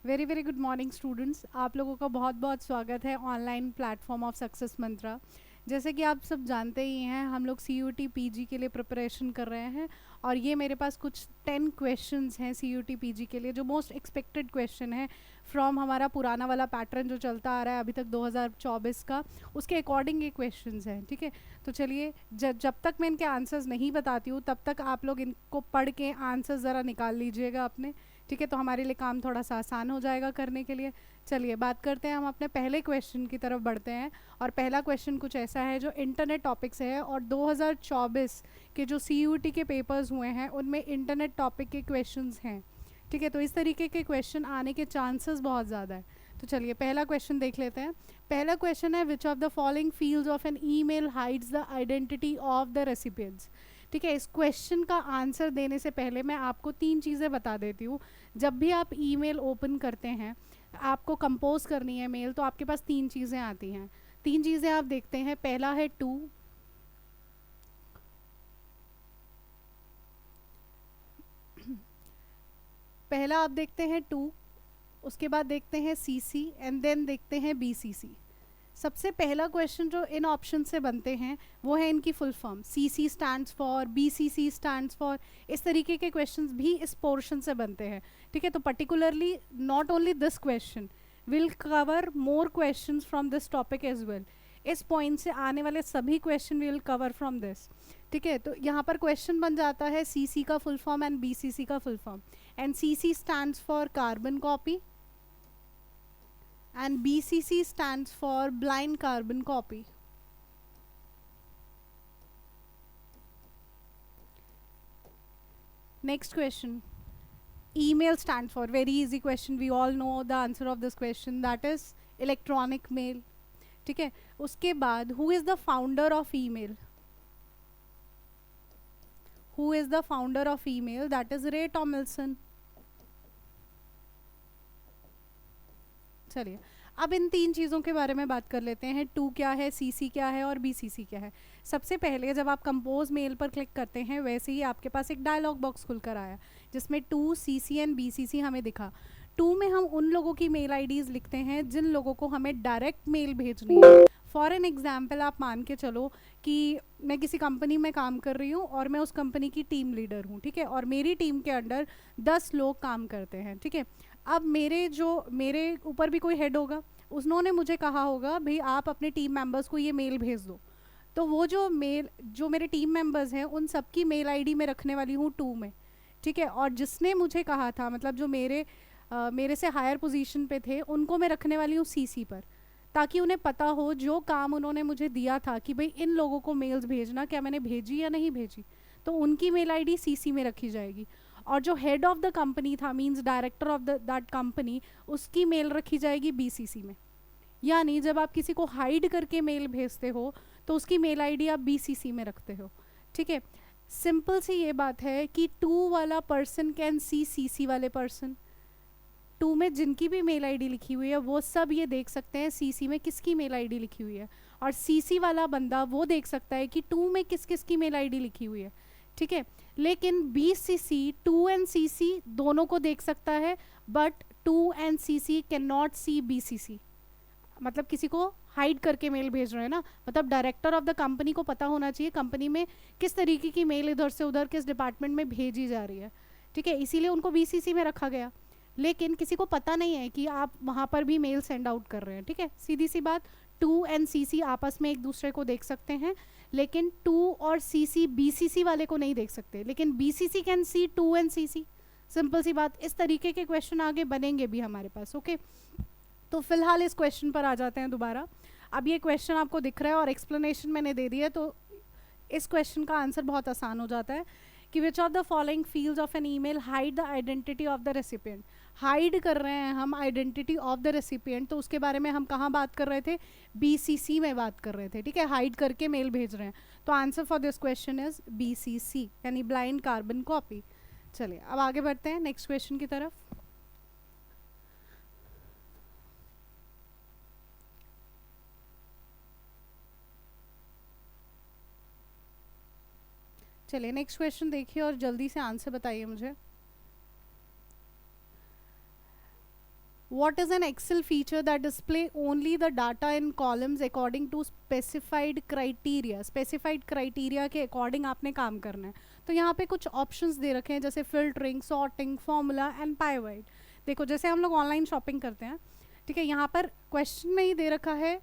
Very very good morning students. आप लोगों का बहुत बहुत स्वागत है ऑनलाइन प्लेटफॉर्म ऑफ सक्सेस मंत्रा। जैसे कि आप सब जानते ही हैं, हम लोग CUT PG के लिए प्रिपरेशन कर रहे हैं और ये मेरे पास कुछ 10 क्वेश्चंस हैं CUT PG के लिए, जो मोस्ट एक्सपेक्टेड क्वेश्चन है फ्रॉम हमारा पुराना वाला पैटर्न जो चलता आ रहा है अभी तक 2024 का, उसके अकॉर्डिंग ये क्वेश्चंस हैं। ठीक है, तो चलिए जब तक मैं इनके आंसर्स नहीं बताती हूँ तब तक आप लोग इनको पढ़ के आंसर्स ज़रा निकाल लीजिएगा अपने। ठीक है, तो हमारे लिए काम थोड़ा सा आसान हो जाएगा करने के लिए। चलिए बात करते हैं, हम अपने पहले क्वेश्चन की तरफ बढ़ते हैं। और पहला क्वेश्चन कुछ ऐसा है जो इंटरनेट टॉपिक से है और 2024 के जो CUT के पेपर्स हुए हैं उनमें इंटरनेट टॉपिक के क्वेश्चंस हैं। ठीक है, तो इस तरीके के क्वेश्चन आने के चांसेस बहुत ज़्यादा है। तो चलिए पहला क्वेश्चन देख लेते हैं। पहला क्वेश्चन है, which of the following fields of an email hides the identity of the recipients. ठीक है, इस क्वेश्चन का आंसर देने से पहले मैं आपको तीन चीज़ें बता देती हूँ। जब भी आप ईमेल ओपन करते हैं, आपको कंपोज करनी है मेल, तो आपके पास तीन चीज़ें आती हैं। तीन चीज़ें आप देखते हैं, पहला है टू, पहला आप देखते हैं टू, उसके बाद देखते हैं CC एंड देन देखते हैं BCC। सबसे पहला क्वेश्चन जो इन ऑप्शन से बनते हैं वो है इनकी full form. CC stands for, BCC stands for, इस तरीके के क्वेश्चंस भी इस पोर्शन से बनते हैं। ठीक है, तो particularly not only this question will cover more questions from this topic as well. इस पॉइंट से आने वाले सभी question will cover from this. ठीक है, तो यहाँ पर क्वेश्चन बन जाता है CC का फुल फॉर्म एंड BCC का full form. And CC stands for carbon copy and BCC stands for blind carbon copy. Next question. Email stands for, very easy question, we all know the answer of this question, that is electronic mail. ठीक है, उसके बाद who is the founder of email? Who is the founder of email? That is Ray Tomlinson. चलिए अब इन तीन चीज़ों के बारे में बात कर लेते हैं। टू क्या है, CC क्या है और BCC क्या है। सबसे पहले जब आप कंपोज मेल पर क्लिक करते हैं, वैसे ही आपके पास एक डायलॉग बॉक्स खुलकर आया जिसमें 2 CC एंड BCC हमें दिखा। 2 में हम उन लोगों की मेल IDs लिखते हैं जिन लोगों को हमें डायरेक्ट मेल भेजनी है। फॉर एन एग्जाम्पल आप मान के चलो कि मैं किसी कंपनी में काम कर रही हूँ और मैं उस कंपनी की टीम लीडर हूँ। ठीक है, और मेरी टीम के अंडर 10 लोग काम करते हैं। ठीक है, अब मेरे ऊपर भी कोई हेड होगा, उन्होंने मुझे कहा होगा भाई आप अपने टीम मेंबर्स को ये मेल भेज दो। तो वो जो मेरे टीम मेंबर्स हैं उन सबकी मेल आईडी में रखने वाली हूँ 2 में। ठीक है, और जिसने मुझे कहा था, मतलब जो मेरे से हायर पोजीशन पे थे, उनको मैं रखने वाली हूँ CC पर, ताकि उन्हें पता हो जो काम उन्होंने मुझे दिया था कि भाई इन लोगों को मेल्स भेजना, क्या मैंने भेजी या नहीं भेजी, तो उनकी मेल आईडी CC में रखी जाएगी। और जो हेड ऑफ द कंपनी था, means director of that company, उसकी मेल रखी जाएगी BCC में। यानी जब आप किसी को हाइड करके मेल भेजते हो तो उसकी मेल आईडी आप BCC में रखते हो। ठीक है, सिंपल सी ये बात है कि 2 वाला पर्सन कैन सी CC वाले पर्सन। 2 में जिनकी भी मेल आईडी लिखी हुई है वो सब ये देख सकते हैं CC में किसकी मेल आईडी लिखी हुई है, और CC वाला बंदा वो देख सकता है कि 2 में किस किस की मेल आईडी लिखी हुई है। ठीक है, लेकिन BCC 2 एंड CC दोनों को देख सकता है, but 2 and CC can not see BCC। मतलब किसी को हाइड करके मेल भेज रहे हैं ना, मतलब डायरेक्टर ऑफ द कंपनी को पता होना चाहिए कंपनी में किस तरीके की मेल इधर से उधर किस डिपार्टमेंट में भेजी जा रही है। ठीक है, इसीलिए उनको BCC में रखा गया, लेकिन किसी को पता नहीं है कि आप वहाँ पर भी मेल सेंड आउट कर रहे हैं। ठीक है, सीधी सी बात, 2 एंड CC आपस में एक दूसरे को देख सकते हैं, लेकिन 2 और CC BCC वाले को नहीं देख सकते, लेकिन BCC can see 2 and CC। Simple सी बात, इस तरीके के क्वेश्चन आगे बनेंगे भी हमारे पास। ओके, तो फिलहाल इस क्वेश्चन पर आ जाते हैं दोबारा। अब ये क्वेश्चन आपको दिख रहा है और एक्सप्लेनेशन मैंने दे दी है, तो इस क्वेश्चन का आंसर बहुत आसान हो जाता है कि which of the following fields of an email hide the identity of the recipient. Hide कर रहे हैं हम आइडेंटिटी ऑफ द रेसिपिएंट, तो उसके बारे में हम कहाँ बात कर रहे थे, BCC में बात कर रहे थे। ठीक है, हाइड करके मेल भेज रहे हैं, तो answer for this question is BCC यानी ब्लाइंड कार्बन कॉपी। चलिए अब आगे बढ़ते हैं नेक्स्ट क्वेश्चन की तरफ। चलिए नेक्स्ट क्वेश्चन देखिए और जल्दी से आंसर बताइए मुझे। What is an Excel feature that display only the data in columns according to specified criteria? Specified criteria के according आपने काम करना है. तो यहाँ पे कुछ options दे रखे हैं जैसे filtering, sorting, formula and pivot. देखो जैसे हम लोग ऑनलाइन शॉपिंग करते हैं, ठीक है, यहाँ पर क्वेश्चन में ही दे रखा है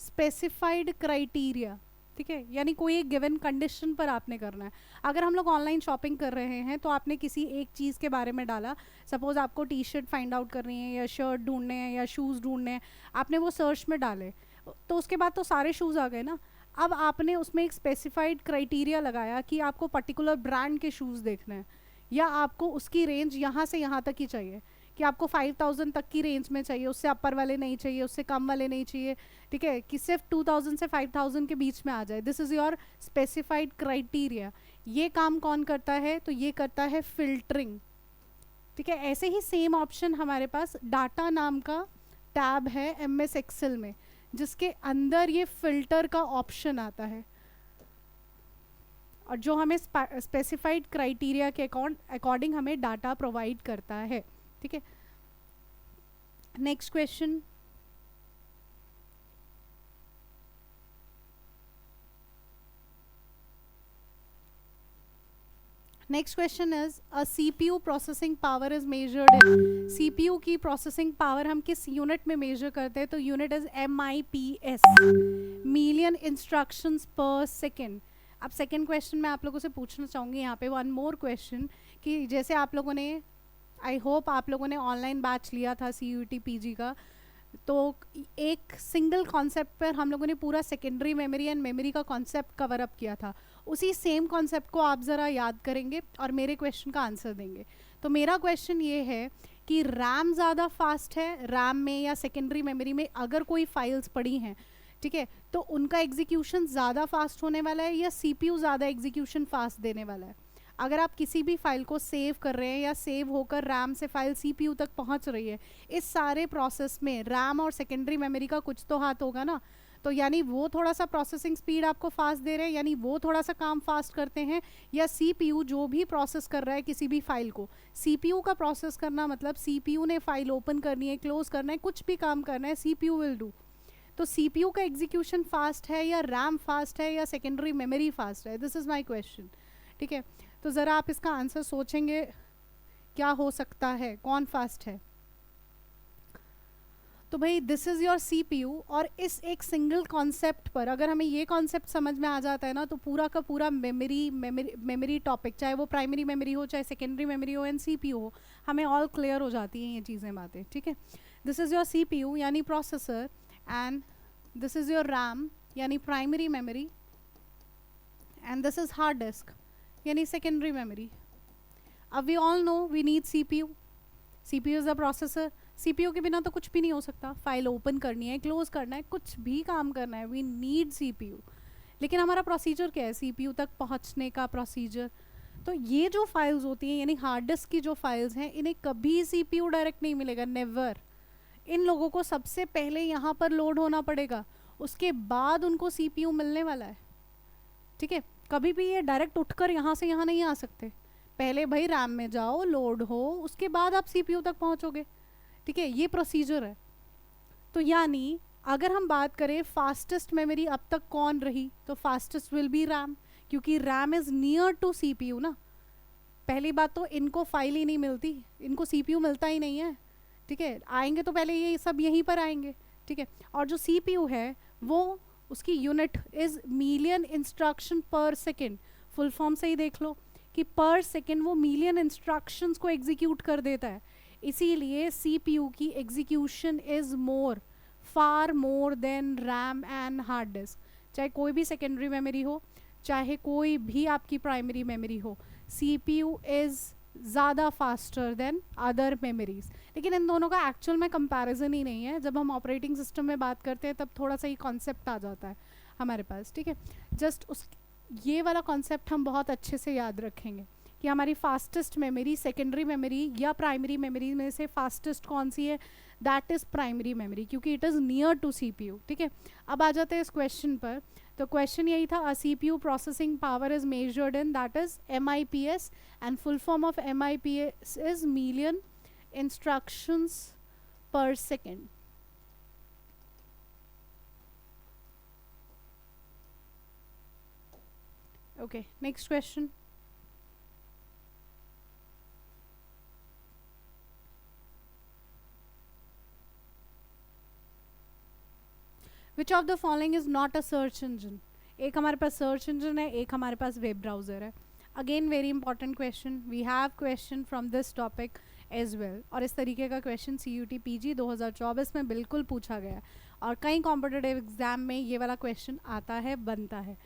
स्पेसिफाइड क्राइटेरिया, ठीक है, यानी कोई एक गिवन कंडीशन पर आपने करना है. अगर हम लोग ऑनलाइन शॉपिंग कर रहे हैं तो आपने किसी एक चीज़ के बारे में डाला, सपोज आपको टी शर्ट फाइंड आउट करनी है या शर्ट ढूंढने हैं या शूज़ ढूंढने हैं, आपने वो सर्च में डाले, तो उसके बाद तो सारे शूज़ आ गए ना. अब आपने उसमें एक स्पेसिफाइड क्राइटेरिया लगाया कि आपको पर्टिकुलर ब्रांड के शूज़ देखने हैं या आपको उसकी रेंज यहाँ से यहाँ तक ही चाहिए, कि आपको 5000 तक की रेंज में चाहिए, उससे अपर वाले नहीं चाहिए, उससे कम वाले नहीं चाहिए, ठीक है, कि सिर्फ 2000 से 5000 के बीच में आ जाए. This is your specified criteria. ये काम कौन करता है? तो ये करता है फिल्टरिंग, ठीक है. ऐसे ही सेम ऑप्शन हमारे पास डाटा नाम का टैब है MS एक्सेल में, जिसके अंदर ये फिल्टर का ऑप्शन आता है और जो हमें स्पेसिफाइड क्राइटेरिया के अकॉर्डिंग हमें डाटा प्रोवाइड करता है, ठीक है. Next question. Next question is a CPU processing power is measured in. CPU की प्रोसेसिंग पावर हम किस यूनिट में मेजर करते हैं? तो unit is MIPS, million instructions पर सेकेंड. अब सेकेंड क्वेश्चन मैं आप लोगों से पूछना चाहूँगी यहाँ पे वन मोर क्वेश्चन, कि जैसे आप लोगों ने, आई होप आप लोगों ने ऑनलाइन बैच लिया था CUET PG का, तो एक सिंगल कॉन्सेप्ट पर हम लोगों ने पूरा सेकेंडरी मेमोरी एंड मेमोरी का कॉन्सेप्ट कवर अप किया था. उसी सेम कॉन्सेप्ट को आप ज़रा याद करेंगे और मेरे क्वेश्चन का आंसर देंगे. तो मेरा क्वेश्चन ये है कि रैम ज़्यादा फास्ट है, रैम में या सेकेंडरी मेमोरी में अगर कोई फाइल्स पड़ी हैं, ठीक है, तो उनका एग्जीक्यूशन ज़्यादा फास्ट होने वाला है या CPU ज़्यादा एग्जीक्यूशन फास्ट देने वाला है? अगर आप किसी भी फाइल को सेव कर रहे हैं या सेव होकर रैम से फाइल CPU तक पहुंच रही है, इस सारे प्रोसेस में रैम और सेकेंडरी मेमोरी का कुछ तो हाथ होगा ना. तो यानी वो थोड़ा सा प्रोसेसिंग स्पीड आपको फास्ट दे रहे हैं, यानी वो थोड़ा सा काम फास्ट करते हैं, या CPU जो भी प्रोसेस कर रहा है किसी भी फाइल को, CPU का प्रोसेस करना मतलब CPU ने फाइल ओपन करनी है, क्लोज करना है, कुछ भी काम करना है, CPU विल डू. तो CPU का एग्जीक्यूशन फास्ट है या रैम फास्ट है या सेकेंडरी मेमोरी फास्ट है? दिस इज़ माई क्वेश्चन, ठीक है. तो ज़रा आप इसका आंसर सोचेंगे क्या हो सकता है, कौन फास्ट है? तो भाई दिस इज़ योर CPU, और इस एक सिंगल कॉन्सेप्ट पर अगर हमें ये कॉन्सेप्ट समझ में आ जाता है ना, तो पूरा का पूरा मेमोरी टॉपिक, चाहे वो प्राइमरी मेमोरी हो, चाहे सेकेंडरी मेमोरी हो एंड CPU हो, हमें ऑल क्लियर हो जाती हैं ये चीज़ें, बातें, ठीक है. दिस इज़ योर CPU यानी processor, and this is your RAM यानी primary memory, and this is hard disk यानी सेकेंडरी मेमोरी. अब we all know we need CPU. CPU is a processor. CPU के बिना तो कुछ भी नहीं हो सकता. फाइल ओपन करनी है, क्लोज करना है, कुछ भी काम करना है, वी नीड CPU. लेकिन हमारा प्रोसीजर क्या है CPU तक पहुंचने का प्रोसीजर? तो ये जो फाइल्स होती हैं यानी हार्ड डिस्क की जो फाइल्स हैं, इन्हें कभी CPU डायरेक्ट नहीं मिलेगा, नेवर. इन लोगों को सबसे पहले यहाँ पर लोड होना पड़ेगा, उसके बाद उनको CPU मिलने वाला है, ठीक है. कभी भी ये डायरेक्ट उठकर यहाँ से यहाँ नहीं आ सकते. पहले भाई रैम में जाओ, लोड हो, उसके बाद आप CPU तक पहुँचोगे, ठीक है. ये प्रोसीजर है. तो यानी अगर हम बात करें फास्टेस्ट मेमोरी अब तक कौन रही, तो फास्टेस्ट विल बी रैम, क्योंकि RAM is near to CPU ना. पहली बात तो इनको फाइल ही नहीं मिलती, इनको CPU मिलता ही नहीं है, ठीक है. आएंगे तो पहले ये सब यहीं पर आएंगे, ठीक है. और जो CPU है वो उसकी यूनिट इज़ मिलियन इंस्ट्रक्शन पर सेकेंड. फुल फॉर्म से ही देख लो कि पर सेकेंड वो मिलियन इंस्ट्रक्शंस को एग्जीक्यूट कर देता है. इसीलिए CPU की execution is more, far more than RAM and hard disk. चाहे कोई भी सेकेंडरी मेमोरी हो, चाहे कोई भी आपकी प्राइमरी मेमोरी हो, CPU इज़ ज़्यादा फास्टर देन अदर मेमोरीज. लेकिन इन दोनों का एक्चुअल में कंपैरिजन ही नहीं है. जब हम ऑपरेटिंग सिस्टम में बात करते हैं तब थोड़ा सा ये कॉन्सेप्ट आ जाता है हमारे पास, ठीक है. जस्ट उस ये वाला कॉन्सेप्ट हम बहुत अच्छे से याद रखेंगे कि हमारी फास्टेस्ट मेमोरी सेकेंडरी मेमोरी या प्राइमरी मेमोरी में से फास्टेस्ट कौन सी है? दैट इज़ प्राइमरी मेमोरी, क्योंकि it is near to CPU, ठीक है. अब आ जाते हैं इस क्वेश्चन पर. तो क्वेश्चन यही था, CPU processing power is measured in, that is MIPS, and full form of MIPS is million instructions per second. Okay, next question. Which of the following is not a search engine? एक हमारे पास search engine है, एक हमारे पास web browser है. Again very important question, we have question from this topic as well. और इस तरीके का क्वेश्चन CUT PG 2024 में बिल्कुल पूछा गया है और कई कॉम्पिटिटिव एग्जाम में ये वाला क्वेश्चन आता है, बनता है.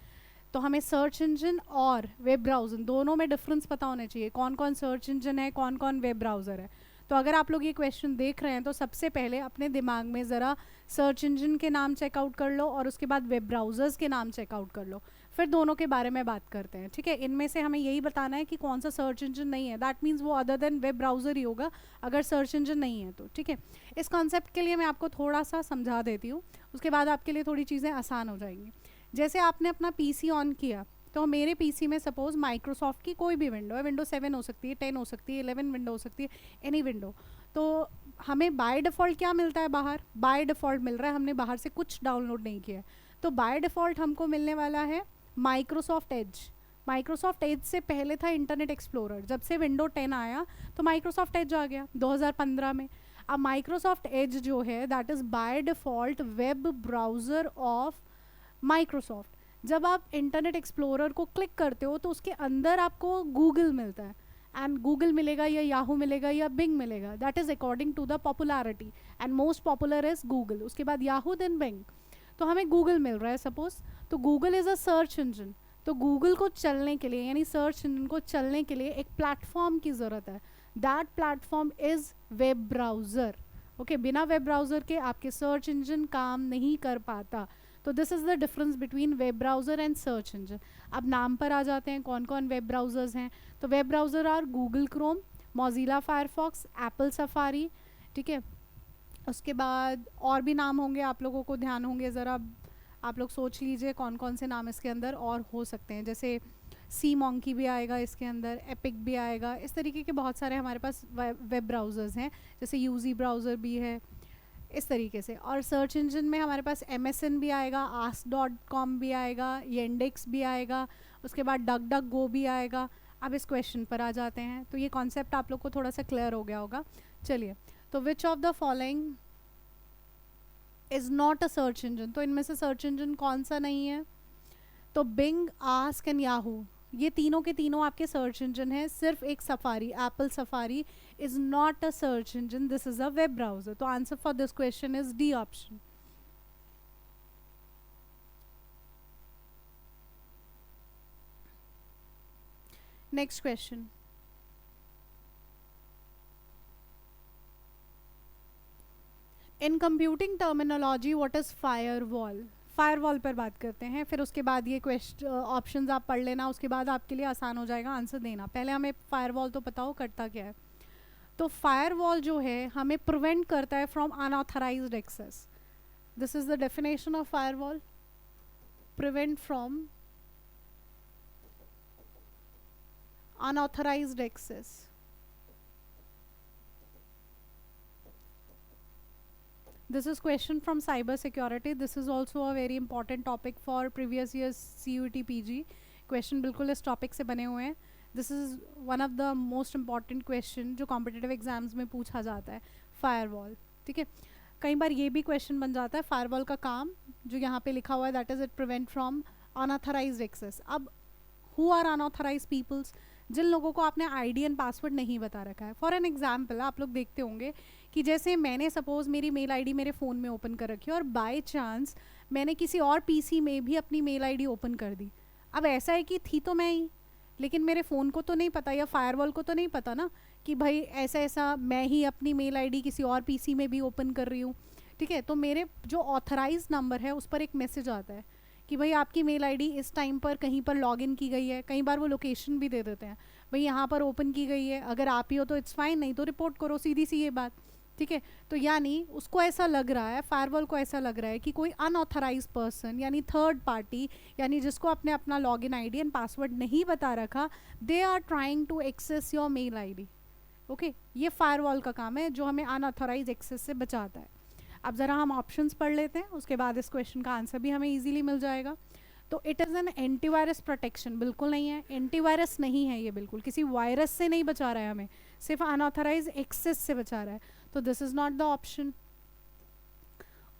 तो हमें सर्च इंजन और वेब ब्राउज़र दोनों में डिफरेंस पता होना चाहिए, कौन कौन सर्च इंजन है, कौन कौन वेब ब्राउज़र है. तो अगर आप लोग ये क्वेश्चन देख रहे हैं तो सबसे पहले अपने दिमाग में ज़रा सर्च इंजन के नाम चेकआउट कर लो और उसके बाद वेब ब्राउज़र्स के नाम चेकआउट कर लो, फिर दोनों के बारे में बात करते हैं. ठीक है, इनमें से हमें यही बताना है कि कौन सा सर्च इंजन नहीं है. दैट मीन्स वो अदर देन वेब ब्राउज़र ही होगा अगर सर्च इंजन नहीं है तो. ठीक है, इस कॉन्सेप्ट के लिए मैं आपको थोड़ा सा समझा देती हूँ, उसके बाद आपके लिए थोड़ी चीज़ें आसान हो जाएंगी. जैसे आपने अपना PC ऑन किया, तो मेरे PC में सपोज़ माइक्रोसॉफ्ट की कोई भी विंडो है, विंडो 7 हो सकती है, 10 हो सकती है, 11 विंडो हो सकती है, एनी विंडो. तो हमें बाय डिफ़ॉल्ट क्या मिलता है बाहर? बाय डिफ़ॉल्ट मिल रहा है, हमने बाहर से कुछ डाउनलोड नहीं किया है. तो बाय डिफ़ॉल्ट हमको मिलने वाला है माइक्रोसॉफ्ट एज. माइक्रोसॉफ्ट एज से पहले था इंटरनेट एक्सप्लोरर. जब से विंडो 10 आया तो माइक्रोसॉफ्ट एज आ गया 2015 में. अब माइक्रोसॉफ्ट एज जो है that is by default web browser of Microsoft. जब आप इंटरनेट एक्सप्लोरर को क्लिक करते हो तो उसके अंदर आपको गूगल मिलता है, एंड गूगल मिलेगा या याहू मिलेगा या बिंग मिलेगा. That is according to the popularity, and most popular is Google, उसके बाद याहू देन बिंग. तो हमें गूगल मिल रहा है सपोज, तो Google is a search engine. तो गूगल को चलने के लिए यानी सर्च इंजन को चलने के लिए एक प्लेटफॉर्म की ज़रूरत है. That platform is web browser. Okay, बिना वेब ब्राउज़र के आपके सर्च इंजन काम नहीं कर पाता. तो this is the difference between web browser and search engine. अब नाम पर आ जाते हैं कौन कौन वेब ब्राउज़र्स हैं. तो web browser are Google Chrome, Mozilla Firefox, Apple Safari. ठीक है, उसके बाद और भी नाम होंगे, आप लोगों को ध्यान होंगे, ज़रा आप लोग सोच लीजिए कौन कौन से नाम इसके अंदर और हो सकते हैं. जैसे सी मॉन्की भी आएगा इसके अंदर, एपिक भी आएगा. इस तरीके के बहुत सारे हमारे पास वेब ब्राउज़र्स हैं, जैसे यूजी ब्राउज़र भी है, इस तरीके से. और सर्च इंजन में हमारे पास MSN भी आएगा, ask.com भी आएगा, Yandex भी आएगा, उसके बाद DuckDuckGo भी आएगा. अब इस क्वेश्चन पर आ जाते हैं. तो ये कॉन्सेप्ट आप लोग को थोड़ा सा क्लियर हो गया होगा. चलिए, तो विच of the following is not a search engine? तो इनमें से सर्च इंजन कौन सा नहीं है? तो बिंग, आस्क एंड याहू, ये तीनों के तीनों आपके सर्च इंजन है. सिर्फ एक Safari, Apple Safari is not a search engine, this is a web browser. तो answer for this question is D option. Next question. In computing terminology what is firewall? Firewall पर बात करते हैं, फिर उसके बाद ये क्वेश्चन ऑप्शंस आप पढ़ लेना, उसके बाद आपके लिए आसान हो जाएगा आंसर देना. पहले हमें फायरवॉल तो पता हो करता क्या है. तो फायरवॉल जो है हमें प्रिवेंट करता है from unauthorised access. This is the definition of firewall, prevent from unauthorized access. This is question from cyber security. This is also a very important topic for previous years CUT PG. Question बिल्कुल इस topic से बने हुए हैं. This is one of the most important question जो competitive exams में पूछा जाता है, firewall. ठीक है, कई बार ये भी question बन जाता है firewall का काम जो यहाँ पे लिखा हुआ है, that is it prevent from unauthorized access. अब who are unauthorized peoples? जिन लोगों को आपने आईडी एंड पासवर्ड नहीं बता रखा है. फॉर एन एग्जाम्पल आप लोग देखते होंगे कि जैसे मैंने सपोज मेरी मेल आईडी मेरे फ़ोन में ओपन कर रखी है और बाय चांस मैंने किसी और पीसी में भी अपनी मेल आईडी ओपन कर दी. अब ऐसा है कि थी तो मैं ही, लेकिन मेरे फ़ोन को तो नहीं पता या फायरवॉल को तो नहीं पता ना कि भाई ऐसा ऐसा मैं ही अपनी मेल आईडी किसी और पीसी में भी ओपन कर रही हूँ. ठीक है, तो मेरे जो ऑथराइज नंबर है उस पर एक मैसेज आता है कि भाई आपकी मेल आईडी इस टाइम पर कहीं पर लॉगिन की गई है. कई बार वो लोकेशन भी दे देते हैं, भाई यहाँ पर ओपन की गई है, अगर आप ही हो तो इट्स फाइन, नहीं तो रिपोर्ट करो, सीधी सी ये बात. ठीक है, तो यानी उसको ऐसा लग रहा है, फायरवॉल को ऐसा लग रहा है कि कोई अनऑथराइज पर्सन यानी थर्ड पार्टी, यानी जिसको अपने अपना लॉगिन आईडी एंड पासवर्ड नहीं बता रखा, they are trying to access your mail ID. Okay ये फायरवॉल का काम है जो हमें अनऑथराइज एक्सेस से बचाता है। अब ज़रा हम ऑप्शंस पढ़ लेते हैं, उसके बाद इस क्वेश्चन का आंसर भी हमें इजीली मिल जाएगा। तो it is an antivirus protection, बिल्कुल नहीं है, एंटीवायरस नहीं है ये, बिल्कुल किसी वायरस से नहीं बचा रहा है हमें, सिर्फ अनऑथराइज एक्सेस से बचा रहा है, तो this is not the option.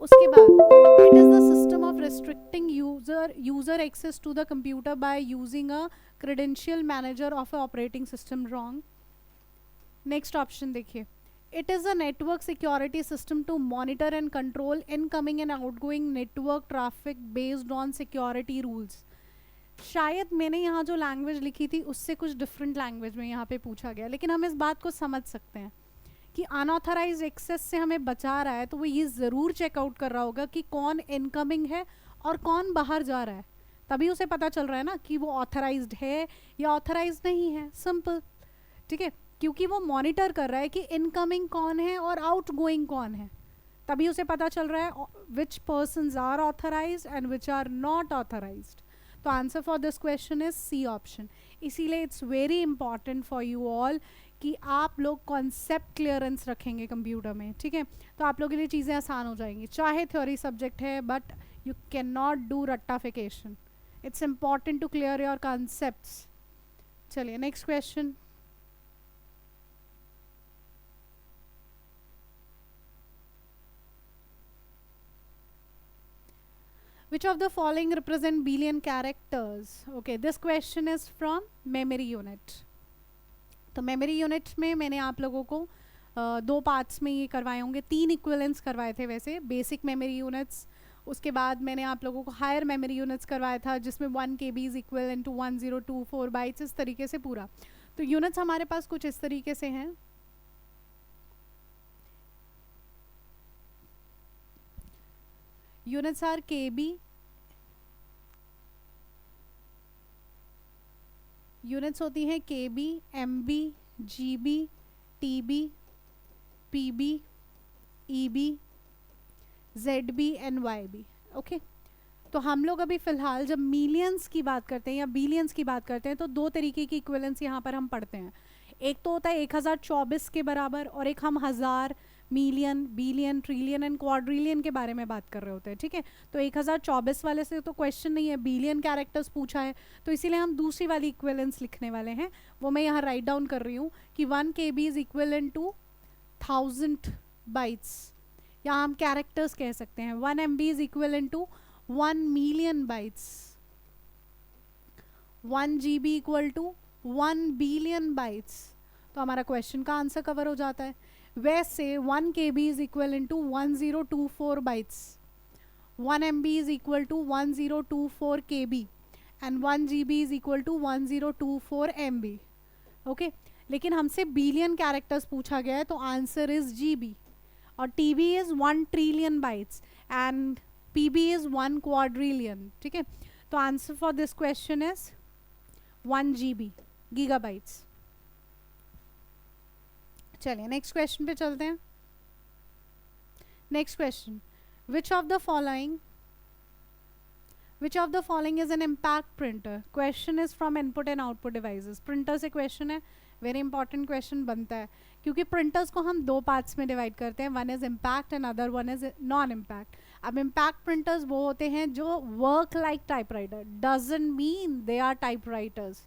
उसके बाद it is the system of restricting user access to the computer by using a credential manager of a operating system, wrong. Next option देखिए, it is a network security system to monitor and control incoming and outgoing network traffic based on security rules. शायद मैंने यहाँ जो language लिखी थी उससे कुछ different language में यहाँ पे पूछा गया, लेकिन हम इस बात को समझ सकते हैं कि अनऑथराइज एक्सेस से हमें बचा रहा है, तो वो ये ज़रूर चेकआउट कर रहा होगा कि कौन इनकमिंग है और कौन बाहर जा रहा है, तभी उसे पता चल रहा है ना कि वो ऑथराइज्ड है या ऑथराइज नहीं है, सिंपल, ठीक है, क्योंकि वो मॉनिटर कर रहा है कि इनकमिंग कौन है और आउटगोइंग कौन है, तभी उसे पता चल रहा है which persons are authorized and which are not authorized. तो answer for this question is C option. इसीलिए it's very important for you all कि आप लोग कॉन्सेप्ट क्लियरेंस रखेंगे कंप्यूटर में, ठीक है, तो आप लोगों के लिए चीज़ें आसान हो जाएंगी, चाहे थ्योरी सब्जेक्ट है, but you can not do रट्टाफिकेशन, it's important to clear your concepts. चलिए next question, which of the following represent Boolean characters? Okay, this question is from memory unit। तो मेमोरी यूनिट में मैंने आप लोगों को दो पार्ट्स में ये करवाए होंगे, 3 इक्विवेलेंस करवाए थे वैसे, बेसिक मेमोरी यूनिट्स, उसके बाद मैंने आप लोगों को हायर मेमोरी यूनिट्स करवाया था जिसमें 1 KB is equal to 1024 bytes, इस तरीके से पूरा। तो यूनिट्स हमारे पास कुछ इस तरीके से हैं, यूनिट्स आर KB, यूनिट्स होती हैं KB, MB, GB, TB, PB, EB, ZB and YB। Okay, तो हम लोग अभी फ़िलहाल जब मिलियंस की बात करते हैं या बिलियंस की बात करते हैं तो दो तरीके की इक्विवेलेंस यहाँ पर हम पढ़ते हैं, एक तो होता है 1024 के बराबर, और एक हम हज़ार, million, billion, trillion and quadrillion के बारे में बात कर रहे होते हैं, ठीक है। तो 1024 वाले से तो क्वेश्चन नहीं है, बिलियन कैरेक्टर्स पूछा है, तो इसीलिए हम दूसरी वाली इक्विवेलेंस लिखने वाले हैं, वो मैं यहाँ राइट डाउन कर रही हूँ कि 1 KB is equal to 1000 bytes, या हम कैरेक्टर्स कह सकते हैं। 1 MB is equal to 1 million bytes, 1 GB equal to 1 billion bytes, तो हमारा क्वेश्चन का आंसर कवर हो जाता है। वैसे 1 KB is equal to 1024 bytes, 1 MB is equal to 1024 KB and 1 GB is equal to 1024 MB। Okay, लेकिन हमसे billion characters पूछा गया है, तो आंसर इज GB, और TB is 1 trillion bytes and PB is 1 quadrillion, ठीक है। तो answer for this question is 1 GB, gigabytes. चलिए नेक्स्ट क्वेश्चन पे चलते हैं। Next question, which of the following is an impact printer? Question is from input and output devices. Printer से question है, very important question बनता है, क्योंकि printers को हम दो पार्ट्स में डिवाइड करते हैं, one is impact and other one is non impact. अब इम्पैक्ट प्रिंटर्स वो होते हैं जो work like typewriter, doesn't mean they are typewriters,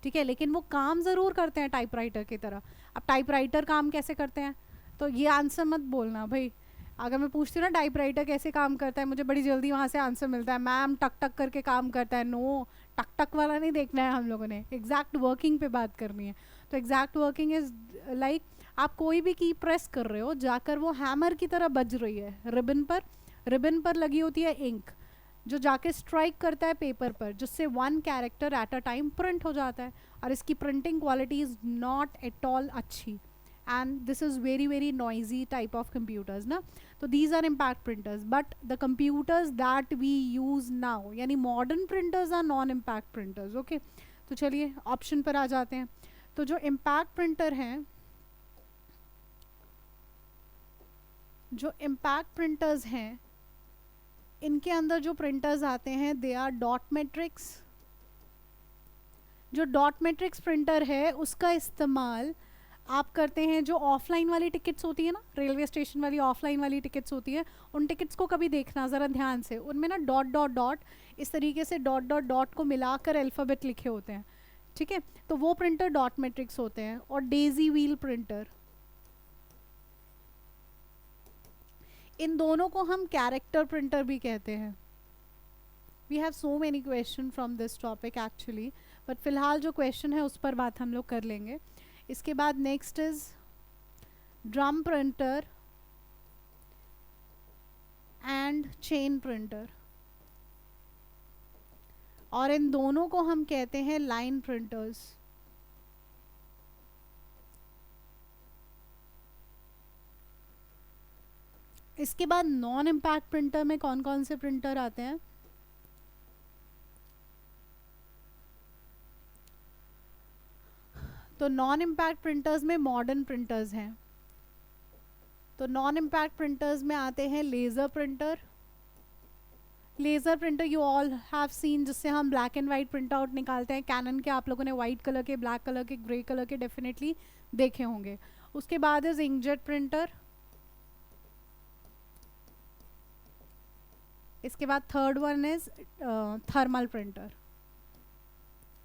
ठीक है, लेकिन वो काम ज़रूर करते हैं टाइपराइटर की तरह। अब टाइपराइटर काम कैसे करते हैं, तो ये आंसर मत बोलना भाई, अगर मैं पूछती हूँ ना टाइपराइटर कैसे काम करता है, मुझे बड़ी जल्दी वहाँ से आंसर मिलता है, मैम टक टक करके काम करता है। नो, टक टक वाला नहीं देखना है हम लोगों ने, एग्जैक्ट वर्किंग पे बात करनी है। तो एग्जैक्ट वर्किंग इज लाइक आप कोई भी की प्रेस कर रहे हो, जाकर वो हैमर की तरह बज रही है, रिबन पर लगी होती है इंक, जो जाके स्ट्राइक करता है पेपर पर, जिससे 1 character at a time print हो जाता है, और इसकी printing quality is not at all अच्छी, and this is very very noisy type of computers ना। तो these are impact printers, but the computers that we use now, यानी modern printers are non impact printers. Okay, तो चलिए option पर आ जाते हैं। तो जो इम्पैक्ट प्रिंटर हैं, जो इम्पैक्ट प्रिंटर्स हैं, इनके अंदर जो प्रिंटर्स आते हैं दे आर डॉट मैट्रिक्स। जो डॉट मैट्रिक्स प्रिंटर है उसका इस्तेमाल आप करते हैं जो ऑफलाइन वाली टिकट्स होती है ना, रेलवे स्टेशन वाली ऑफलाइन वाली टिकट्स होती है, उन टिकट्स को कभी देखना ज़रा ध्यान से, उनमें ना डॉट डॉट डॉट इस तरीके से डॉट डॉट डॉट को मिलाकर अल्फ़ाबेट लिखे होते हैं, ठीक है, तो वो प्रिंटर डॉट मैट्रिक्स होते हैं। और डेजी व्हील प्रिंटर, इन दोनों को हम कैरेक्टर प्रिंटर भी कहते हैं। We have so many question from this topic actually, but फिलहाल जो क्वेश्चन है उस पर बात हम लोग कर लेंगे। इसके बाद next is drum printer and chain printer, और इन दोनों को हम कहते हैं लाइन प्रिंटर्स। इसके बाद नॉन इम्पैक्ट प्रिंटर में कौन कौन से प्रिंटर आते हैं? तो नॉन इम्पैक्ट प्रिंटर्स में मॉडर्न प्रिंटर्स हैं। तो नॉन इम्पैक्ट प्रिंटर्स में आते हैं laser printer. Laser printer you all have seen, जिससे हम black and white print out निकालते हैं। कैनन के आप लोगों ने वाइट कलर के, ब्लैक कलर के, ग्रे कलर के डेफिनेटली देखे होंगे। उसके बाद इज इंकजेट प्रिंटर। इसके बाद third one is thermal printer.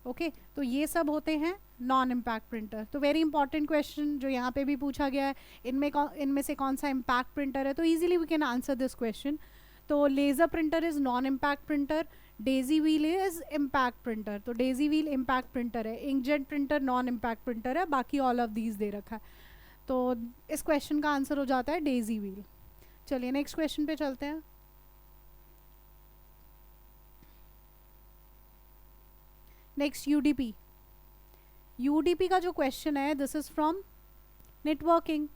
Okay, तो ये सब होते हैं नॉन इम्पैक्ट प्रिंटर। तो वेरी इंपॉर्टेंट क्वेश्चन जो यहाँ पे भी पूछा गया है, इनमें से कौन सा इम्पैक्ट प्रिंटर है, तो easily we can answer this question. तो laser printer is non impact printer, daisy wheel is impact printer, तो डेजी व्हील इम्पैक्ट प्रिंटर है, inkjet printer non impact printer है, बाकी ऑल ऑफ दीज दे रखा है। तो इस क्वेश्चन का आंसर हो जाता है डेजी व्हील। चलिए नेक्स्ट क्वेश्चन पे चलते हैं। Next UDP. यूडीपी का जो क्वेश्चन है this is from networking.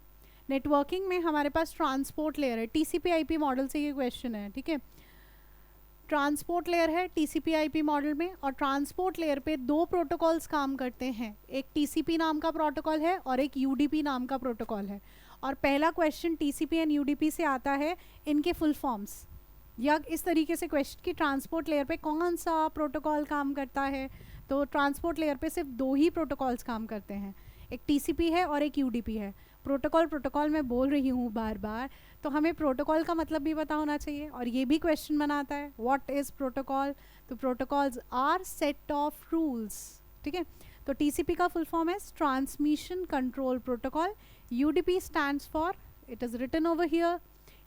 Networking में हमारे पास ट्रांसपोर्ट लेयर है, टीसीपी आईपी मॉडल से ये क्वेश्चन है, ठीक है। ट्रांसपोर्ट लेयर है टीसीपी आईपी मॉडल में, और ट्रांसपोर्ट लेयर पे दो प्रोटोकॉल्स काम करते हैं, एक टीसीपी नाम का प्रोटोकॉल है और एक यूडीपी नाम का प्रोटोकॉल है। और पहला क्वेश्चन टीसीपी एंड यूडीपी से आता है, इनके फुल फॉर्म्स, या इस तरीके से क्वेश्चन कि ट्रांसपोर्ट लेयर पे कौन सा प्रोटोकॉल काम करता है। तो ट्रांसपोर्ट लेयर पे सिर्फ दो ही प्रोटोकॉल्स काम करते हैं, एक टीसीपी है और एक यूडीपी है। प्रोटोकॉल मैं बोल रही हूँ बार बार, तो हमें प्रोटोकॉल का मतलब भी पता होना चाहिए, और ये भी क्वेश्चन बनाता है व्हाट इज़ प्रोटोकॉल। तो protocols are set of rules, ठीक है। तो टीसीपी का फुल फॉर्म है transmission control protocol, UDP stands for, it is written over here,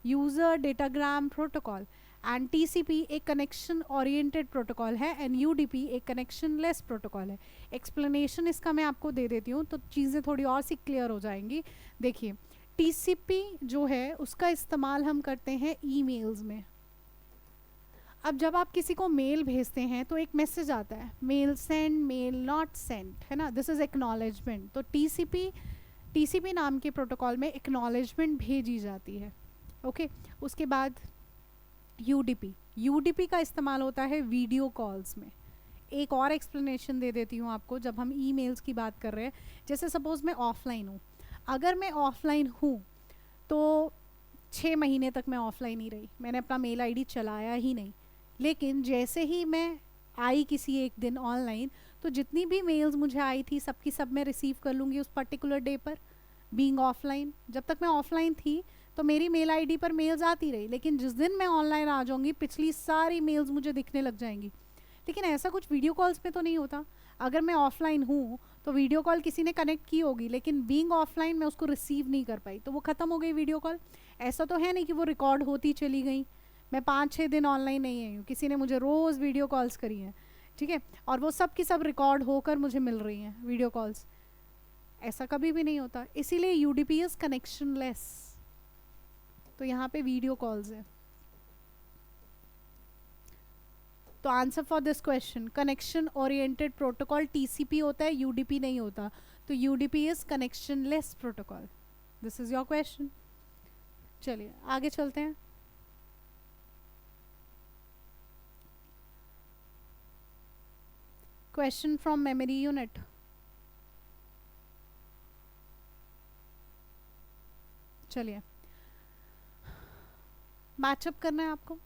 user datagram protocol. And TCP एक कनेक्शन ओरिएंटेड प्रोटोकॉल है, एंड यूडीपी एक connectionless protocol है। Explanation इसका मैं आपको दे देती हूँ तो चीज़ें थोड़ी और सी क्लियर हो जाएंगी। देखिए, टीसीपी जो है उसका इस्तेमाल हम करते हैं ईमेल्स में। अब जब आप किसी को मेल भेजते हैं तो एक मैसेज आता है, mail send, mail not send, है ना, दिस इज़ एक्नॉलेजमेंट। तो टीसीपी नाम के प्रोटोकॉल में एक्नॉलेजमेंट भेजी जाती है, ओके। उसके बाद यूडीपी का इस्तेमाल होता है वीडियो कॉल्स में। एक और एक्सप्लेनेशन दे देती हूँ आपको, जब हम ईमेल्स की बात कर रहे हैं, जैसे सपोज मैं ऑफलाइन हूँ, अगर मैं ऑफलाइन हूँ तो 6 महीने तक मैं ऑफलाइन ही रही, मैंने अपना मेल आईडी चलाया ही नहीं। लेकिन जैसे ही मैं आई किसी एक दिन ऑनलाइन, तो जितनी भी मेल्स मुझे आई थी सबकी सब मैं रिसीव कर लूँगी उस पर्टिकुलर डे पर, बीइंग ऑफलाइन। जब तक मैं ऑफलाइन थी तो मेरी मेल आईडी पर मेल्स आती रही, लेकिन जिस दिन मैं ऑनलाइन आ जाऊंगी पिछली सारी मेल्स मुझे दिखने लग जाएंगी। लेकिन ऐसा कुछ वीडियो कॉल्स पे तो नहीं होता। अगर मैं ऑफलाइन हूँ तो वीडियो कॉल किसी ने कनेक्ट की होगी, लेकिन बीइंग ऑफलाइन मैं उसको रिसीव नहीं कर पाई, तो वो ख़त्म हो गई वीडियो कॉल। ऐसा तो है नहीं कि वो रिकॉर्ड होती चली गई। मैं 5-6 दिन ऑनलाइन नहीं आई हूँ, किसी ने मुझे रोज़ वीडियो कॉल्स करी हैं, ठीक है, और वो सब की सब रिकॉर्ड होकर मुझे मिल रही हैं वीडियो कॉल्स। ऐसा कभी भी नहीं होता, इसीलिए यूडीपी इज़ कनेक्शन लेस। तो यहाँ पे वीडियो कॉल्स है। तो answer for this question, connection oriented protocol TCP होता है, यूडीपी नहीं होता। तो UDP is connection less protocol. This is your question. चलिए आगे चलते हैं। Question from memory unit. चलिए मैचअप करना है आपको,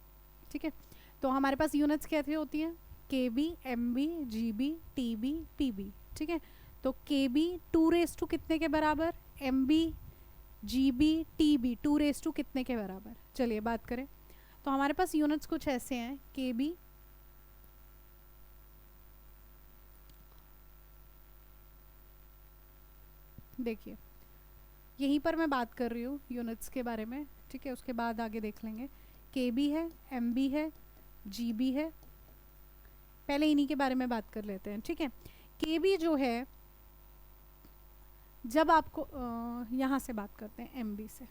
ठीक है। तो हमारे पास यूनिट्स कैसे होती हैं, KB, MB, GB, TB, PB, ठीक है। तो के बी 2 कितने के बराबर, M B G B T B 2 कितने के बराबर। चलिए बात करें, तो हमारे पास यूनिट्स कुछ ऐसे हैं, के बी देखिए यहीं पर मैं बात कर रही हूँ यूनिट्स के बारे में, ठीक है, उसके बाद आगे देख लेंगे। के बी है, एम बी है, जी बी है, पहले इन्हीं के बारे में बात कर लेते हैं, ठीक है। के बी जो है, जब आपको यहाँ से बात करते हैं एम बी से,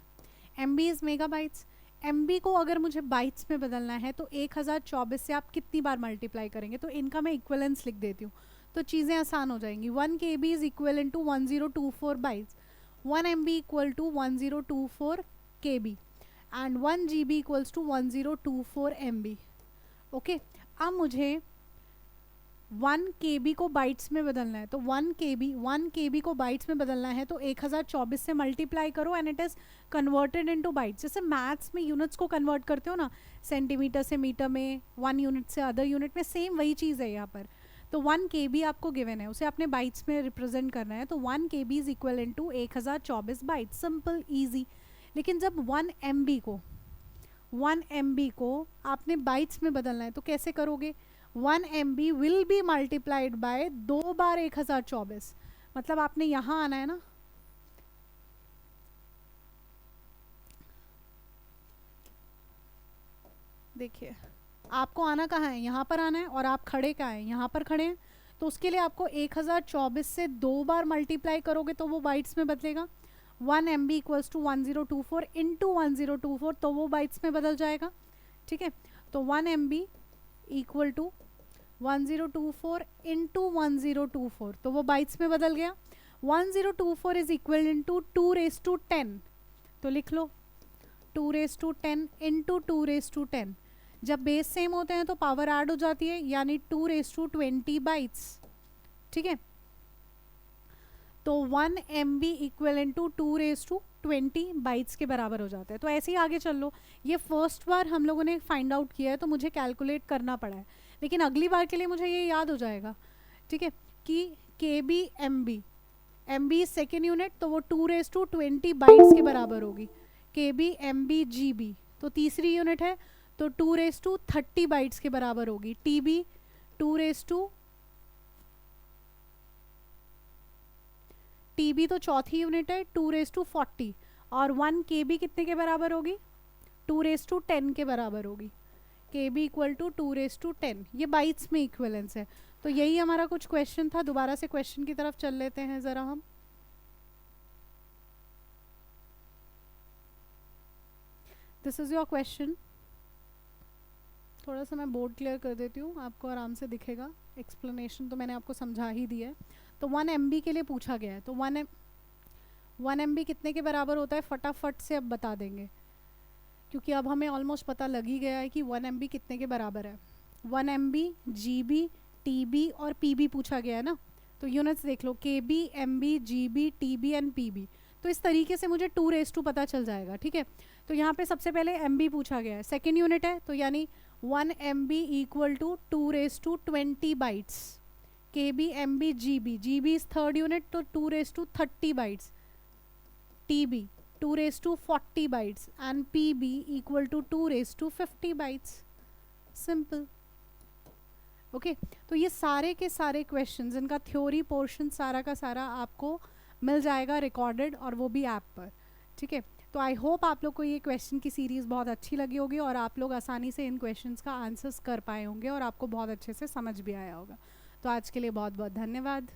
M B is megabytes. M B को अगर मुझे बाइट्स में बदलना है तो 1024 से आप कितनी बार मल्टीप्लाई करेंगे, तो इनका मैं इक्वलेंस लिख देती हूँ तो चीज़ें आसान हो जाएंगी। 1 K B is equal to 1024 bytes, 1 M B equal to 1024 K B and 1 G B equals to 1024 M B. Okay, अब मुझे 1 KB को बाइट्स में बदलना है, तो 1 KB को बाइट्स में बदलना है तो 1024 से मल्टीप्लाई करो and it is converted into bytes. जैसे मैथ्स में यूनिट्स को कन्वर्ट करते हो ना, सेंटीमीटर से मीटर में, 1 यूनिट से अदर यूनिट में, सेम वही चीज़ है यहाँ पर। तो 1 KB आपको गिवन है, उसे आपने बाइट्स में रिप्रेजेंट करना है, तो 1 KB is equal to 1024 bytes, simple easy. लेकिन जब 1 MB को आपने बाइट्स में बदलना है तो कैसे करोगे, 1 MB will be multiplied by 2 बार 1024, मतलब आपने यहाँ आना है ना, देखिए आपको आना कहाँ है, यहाँ पर आना है, और आप खड़े कहाँ हैं, यहाँ पर खड़े हैं, तो उसके लिए आपको 1024 से 2 बार मल्टीप्लाई करोगे तो वो बाइट्स में बदलेगा। 1 MB इक्वल्स टू 1024 इंटू 1024, तो वो बाइट्स में बदल जाएगा, ठीक है। तो 1 MB इक्वल टू 1024 इंटू 1024, तो वो बाइट्स में बदल गया। 1024 इज इक्वल इंटू 2^10, तो लिख लो 2^10 इंटू 2^10। जब बेस सेम होते हैं तो पावर ऐड हो जाती है, यानी 2^20 बाइट्स, ठीक है। तो 1 MB इक्वल इंटू 2^20 बाइट्स के बराबर हो जाता है। तो ऐसे ही आगे चल लो, ये फर्स्ट बार हम लोगों ने फाइंड आउट किया है तो मुझे कैलकुलेट करना पड़ा है, लेकिन अगली बार के लिए मुझे ये याद हो जाएगा, ठीक है, कि KB MB सेकेंड यूनिट, तो वो 2^20 बाइट्स के बराबर होगी। KB MB GB तो तीसरी यूनिट है, तो 2^30 बाइट्स के बराबर होगी। TB 2 तो चौथी यूनिट है, 2^40, और 1 KB कितने के बराबर होगी, 2^10 के बराबर होगी। KB इक्वल टू 2^10, ये बाइट्स में इक्वलेंस है। तो यही हमारा कुछ क्वेश्चन था, दोबारा से क्वेश्चन की तरफ चल लेते हैं ज़रा हम। दिस इज़ योर क्वेश्चन, थोड़ा सा मैं बोर्ड क्लियर कर देती हूँ, आपको आराम से दिखेगा। एक्सप्लेनेशन तो मैंने आपको समझा ही दिया है। तो 1 MB के लिए पूछा गया है, तो 1 MB कितने के बराबर होता है, फटाफट से अब बता देंगे, क्योंकि अब हमें ऑलमोस्ट पता लग ही गया है कि 1 MB कितने के बराबर है। 1 MB GB TB और PB पूछा गया है ना, तो यूनिट्स देख लो, KB MB GB TB and PB। तो इस तरीके से मुझे 2^2 पता चल जाएगा, ठीक है। तो यहाँ पे सबसे पहले MB पूछा गया है, सेकेंड यूनिट है, तो यानी 1 MB equal to 2^20 bytes. KB MB GB is third unit, तो 2^30 bytes. TB 2^40 bytes and PB equal to 2^50 bytes, simple. Okay, तो ये सारे के सारे क्वेश्चंस, इनका थ्योरी पोर्शन सारा का सारा आपको मिल जाएगा रिकॉर्डेड, और वो भी ऐप पर, ठीक है। तो आई होप आप लोग को ये क्वेश्चन की सीरीज़ बहुत अच्छी लगी होगी और आप लोग आसानी से इन क्वेश्चंस का आंसर्स कर पाए होंगे और आपको बहुत अच्छे से समझ भी आया होगा। तो आज के लिए बहुत बहुत धन्यवाद।